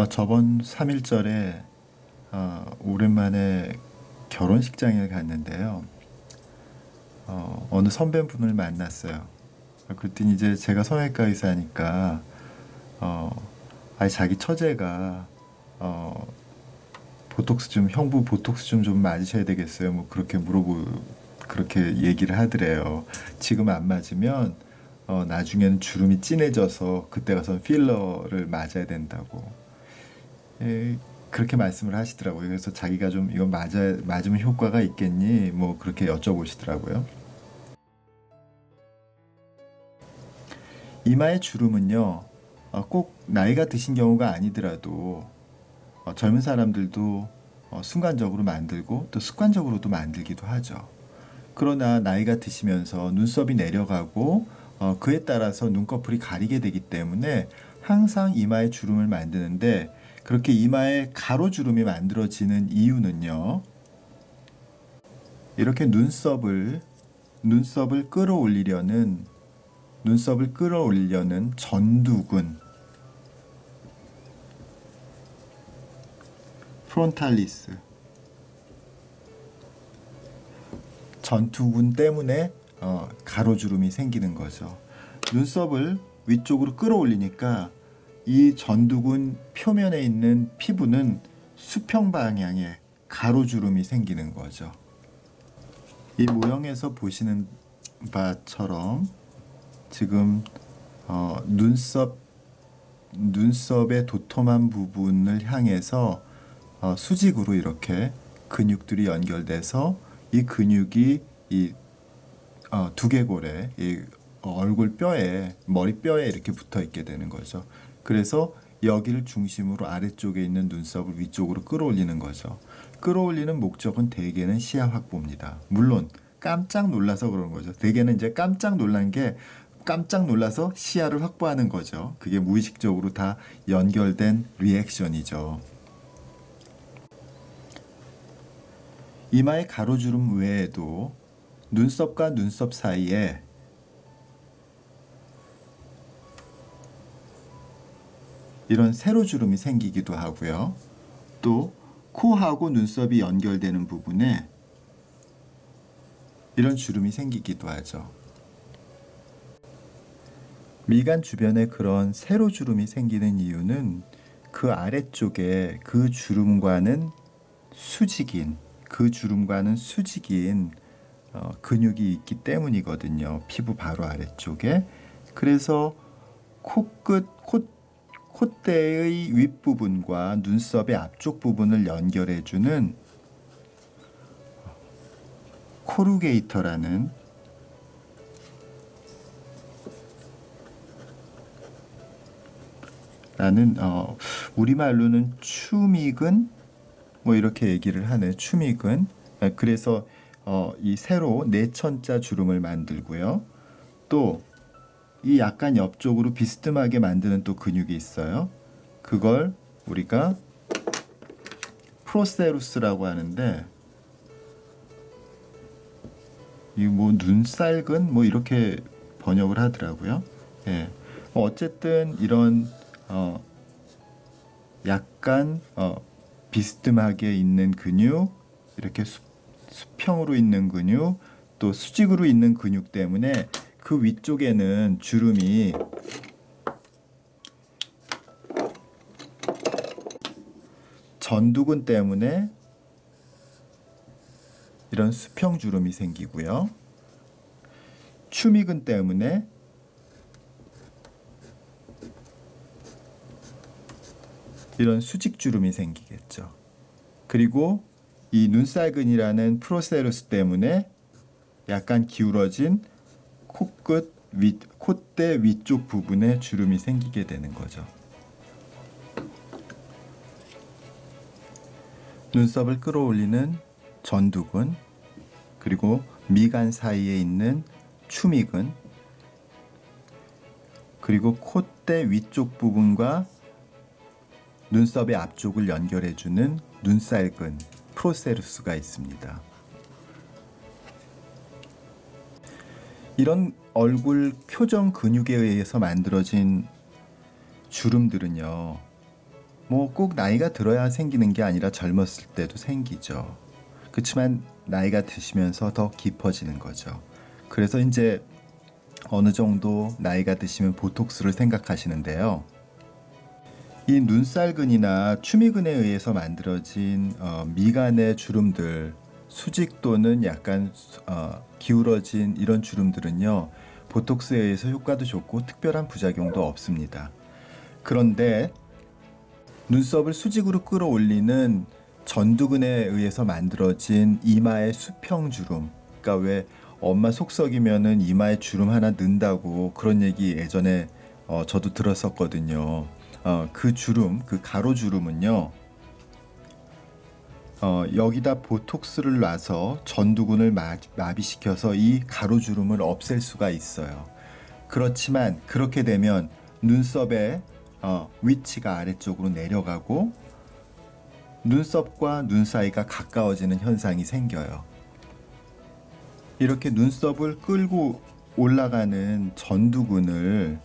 저번 3일절에 오랜만에 결혼식장에 갔는데요. 어느 선배분을 만났어요. 그랬더니 이제 제가 성형외과 의사니까 아니 자기 처제가 어, 형부 보톡스 좀 맞으셔야 되겠어요. 뭐 그렇게 얘기를 하더래요. 지금 안 맞으면 나중에는 주름이 진해져서 그때 가서 필러를 맞아야 된다고. 예, 그렇게 말씀을 하시더라고요. 그래서 자기가 좀 이거 맞으면 효과가 있겠니? 뭐 그렇게 여쭤보시더라고요. 이마의 주름은요, 꼭 나이가 드신 경우가 아니더라도 젊은 사람들도 순간적으로 만들고 또 습관적으로도 만들기도 하죠. 그러나 나이가 드시면서 눈썹이 내려가고 그에 따라서 눈꺼풀이 가리게 되기 때문에 항상 이마에 주름을 만드는데 그렇게 이마에 가로주름이 만들어지는 이유는요. 이렇게 눈썹을 끌어올리려는 전두근, 프론탈리스, 전두근 때문에 가로주름이 생기는 거죠. 눈썹을 위쪽으로 끌어올리니까 이 전두근 표면에 있는 피부는 수평 방향에 가로주름이 생기는 거죠. 이 모형에서 보시는 바처럼 지금 눈썹의 도톰한 부분을 향해서 수직으로 이렇게 근육들이 연결돼서 이 근육이 이 두개골에 이 얼굴 뼈에 머리뼈에 이렇게 붙어 있게 되는 거죠. 그래서 여기를 중심으로 아래쪽에 있는 눈썹을 위쪽으로 끌어올리는 거죠. 끌어올리는 목적은 대개는 시야 확보입니다. 물론 깜짝 놀라서 그런 거죠. 대개는 이제 깜짝 놀라서 시야를 확보하는 거죠. 그게 무의식적으로 다 연결된 리액션이죠. 이마의 가로주름 외에도 눈썹과 눈썹 사이에 이런 세로주름이 생기기도 하고요. 또 코하고 눈썹이 연결되는 부분에 이런 주름이 생기기도 하죠. 미간 주변에 그런 세로주름이 생기는 이유는 그 아래쪽에 그 주름과는 수직인 근육이 있기 때문이거든요. 피부 바로 아래쪽에. 그래서 콧대의 윗부분과 눈썹의 앞쪽 부분을 연결해주는 코루게이터라는 우리말로는 추미근 뭐 이렇게 얘기를 하네. 추미근. 그래서 이 세로 내천자 주름을 만들고요. 또 이 약간 옆쪽으로 비스듬하게 만드는 또 근육이 있어요. 그걸 우리가 프로세루스라고 하는데 이 뭐 눈살근 뭐 이렇게 번역을 하더라고요. 예. 어쨌든 이런 약간 비스듬하게 있는 근육, 이렇게 수평으로 있는 근육, 또 수직으로 있는 근육 때문에 그 위쪽에는 주름이 전두근 때문에 이런 수평 주름이 생기고요. 추미근 때문에 이런 수직 주름이 생기겠죠. 그리고 이 눈살근이라는 프로세루스 때문에 약간 기울어진 콧대 위쪽 부분에 주름이 생기게 되는 거죠. 눈썹을 끌어올리는 전두근, 그리고 미간 사이에 있는 추미근, 그리고 콧대 위쪽 부분과 눈썹의 앞쪽을 연결해주는 눈살근, 프로세루스가 있습니다. 이런 얼굴 표정 근육에 의해서 만들어진 주름들은요, 뭐 꼭 나이가 들어야 생기는 게 아니라 젊었을 때도 생기죠. 그렇지만 나이가 드시면서 더 깊어지는 거죠. 그래서 이제 어느 정도 나이가 드시면 보톡스를 생각하시는데요. 이 눈살근이나 추미근에 의해서 만들어진 미간의 주름들, 수직 또는 약간 기울어진 이런 주름들은요, 보톡스에 의해서 효과도 좋고 특별한 부작용도 없습니다. 그런데 눈썹을 수직으로 끌어올리는 전두근에 의해서 만들어진 이마의 수평주름, 그러니까 왜 엄마 속 썩이면은 이마에 주름 하나 는다고 그런 얘기 예전에 저도 들었었거든요. 그 주름, 그 가로주름은요, 여기다 보톡스를 놔서 전두근을 마비시켜서 이 가로주름을 없앨 수가 있어요. 그렇지만 그렇게 되면 눈썹의 위치가 아래쪽으로 내려가고 눈썹과 눈 사이가 가까워지는 현상이 생겨요. 이렇게 눈썹을 끌고 올라가는 전두근을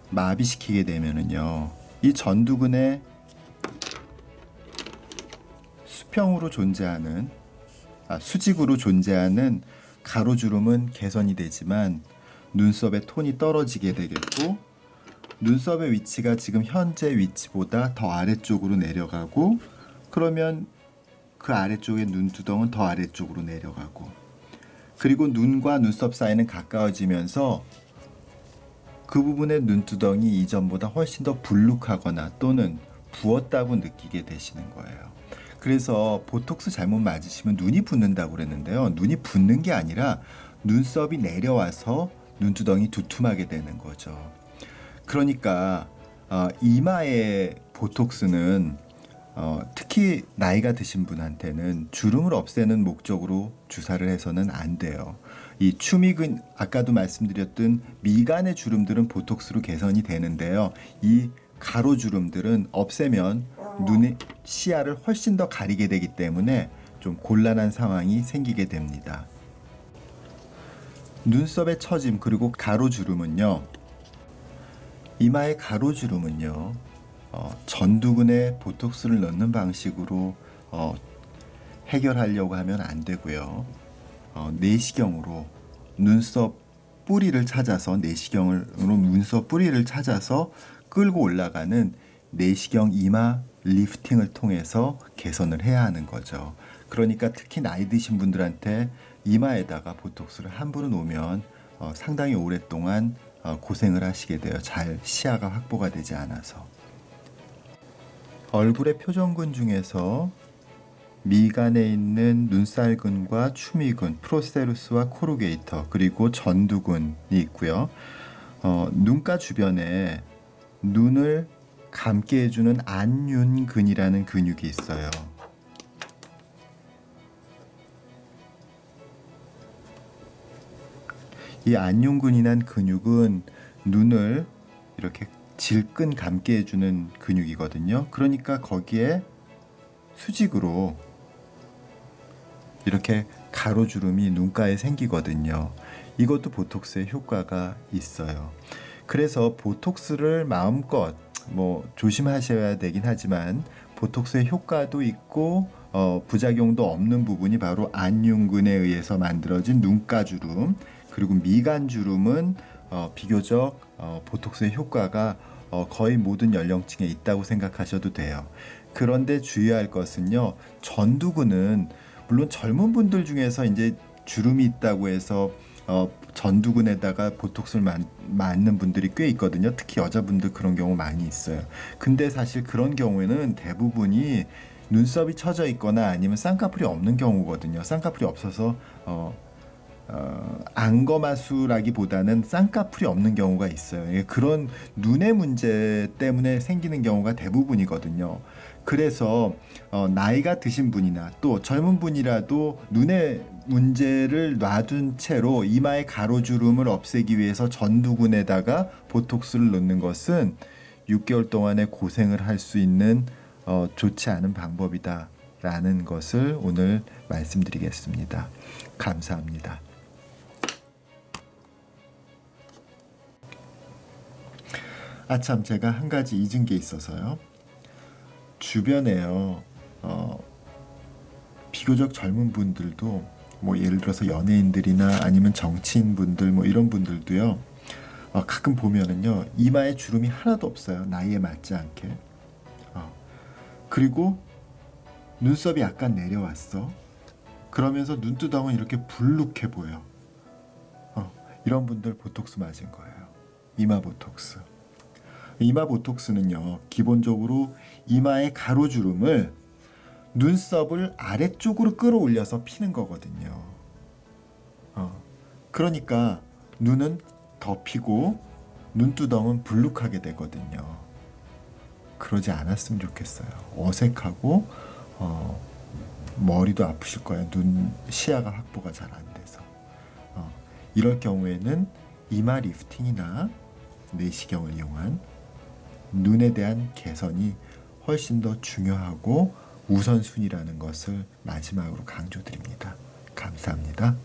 마비시키게 되면은요, 이 전두근의 수직으로 존재하는 가로주름은 개선이 되지만 눈썹의 톤이 떨어지게 되겠고, 눈썹의 위치가 지금 현재 위치보다 더 아래쪽으로 내려가고, 그러면 그 아래쪽의 눈두덩은 더 아래쪽으로 내려가고, 그리고 눈과 눈썹 사이는 가까워지면서 그 부분의 눈두덩이 이전보다 훨씬 더 불룩하거나 또는 부었다고 느끼게 되시는 거예요. 그래서 보톡스 잘못 맞으시면 눈이 붓는다고 그랬는데요. 눈이 붓는 게 아니라 눈썹이 내려와서 눈두덩이 두툼하게 되는 거죠. 그러니까 이마의 보톡스는 특히 나이가 드신 분한테는 주름을 없애는 목적으로 주사를 해서는 안 돼요. 이 추미근, 아까도 말씀드렸던 미간의 주름들은 보톡스로 개선이 되는데요. 이 가로주름들은 없애면 눈의 시야를 훨씬 더 가리게 되기 때문에 좀 곤란한 상황이 생기게 됩니다. 눈썹의 처짐 그리고 가로주름은요, 이마의 가로주름은요, 전두근에 보톡스를 넣는 방식으로 해결하려고 하면 안 되고요. 내시경으로 눈썹 뿌리를 찾아서 눈썹 뿌리를 찾아서 끌고 올라가는 내시경 이마 리프팅을 통해서 개선을 해야 하는 거죠. 그러니까 특히 나이 드신 분들한테 이마에다가 보톡스를 함부로 놓으면 상당히 오랫동안 고생을 하시게 돼요. 잘 시야가 확보가 되지 않아서. 얼굴의 표정근 중에서 미간에 있는 눈살근과 추미근, 프로세루스와 코루게이터, 그리고 전두근이 있고요. 눈가 주변에 눈을 감게 해주는 안윤근이라는 근육이 있어요. 이 안윤근이란 근육은 눈을 이렇게 질끈 감게 해주는 근육이거든요. 그러니까 거기에 수직으로 이렇게 가로주름이 눈가에 생기거든요. 이것도 보톡스의 효과가 있어요. 그래서 보톡스를 마음껏 조심하셔야 되긴 하지만 보톡스의 효과도 있고 부작용도 없는 부분이 바로 안윤근에 의해서 만들어진 눈가주름, 그리고 미간주름은 비교적 보톡스의 효과가 거의 모든 연령층에 있다고 생각하셔도 돼요. 그런데 주의할 것은요, 전두근은 물론 젊은 분들 중에서 이제 주름이 있다고 해서 전두근에다가 보톡스를 맞는 분들이 꽤 있거든요. 특히 여자분들 그런 경우 많이 있어요. 근데 사실 그런 경우에는 대부분이 눈썹이 처져 있거나 아니면 쌍꺼풀이 없는 경우거든요. 쌍꺼풀이 없어서 안검하수라기보다는 쌍꺼풀이 없는 경우가 있어요. 그런 눈의 문제 때문에 생기는 경우가 대부분이거든요. 그래서 나이가 드신 분이나 또 젊은 분이라도 눈의 문제를 놔둔 채로 이마의 가로주름을 없애기 위해서 전두근에다가 보톡스를 넣는 것은 6개월 동안의 고생을 할 수 있는 좋지 않은 방법이다라는 것을 오늘 말씀드리겠습니다. 감사합니다. 참, 제가 한 가지 잊은 게 있어서요. 주변에요. 비교적 젊은 분들도 뭐 예를 들어서 연예인들이나 아니면 정치인분들 뭐 이런 분들도요. 가끔 보면은요. 이마에 주름이 하나도 없어요. 나이에 맞지 않게. 그리고 눈썹이 약간 내려왔어. 그러면서 눈두덩은 이렇게 불룩해 보여. 이런 분들 보톡스 맞은 거예요. 이마 보톡스. 이마 보톡스는요, 기본적으로 이마의 가로주름을 눈썹을 아래쪽으로 끌어올려서 피는 거거든요. 그러니까 눈은 덮이고 눈두덩은 불룩하게 되거든요. 그러지 않았으면 좋겠어요. 어색하고 머리도 아프실 거예요. 눈 시야가 확보가 잘 안 돼서. 이럴 경우에는 이마 리프팅이나 내시경을 이용한 눈에 대한 개선이 훨씬 더 중요하고 우선순위라는 것을 마지막으로 강조드립니다. 감사합니다.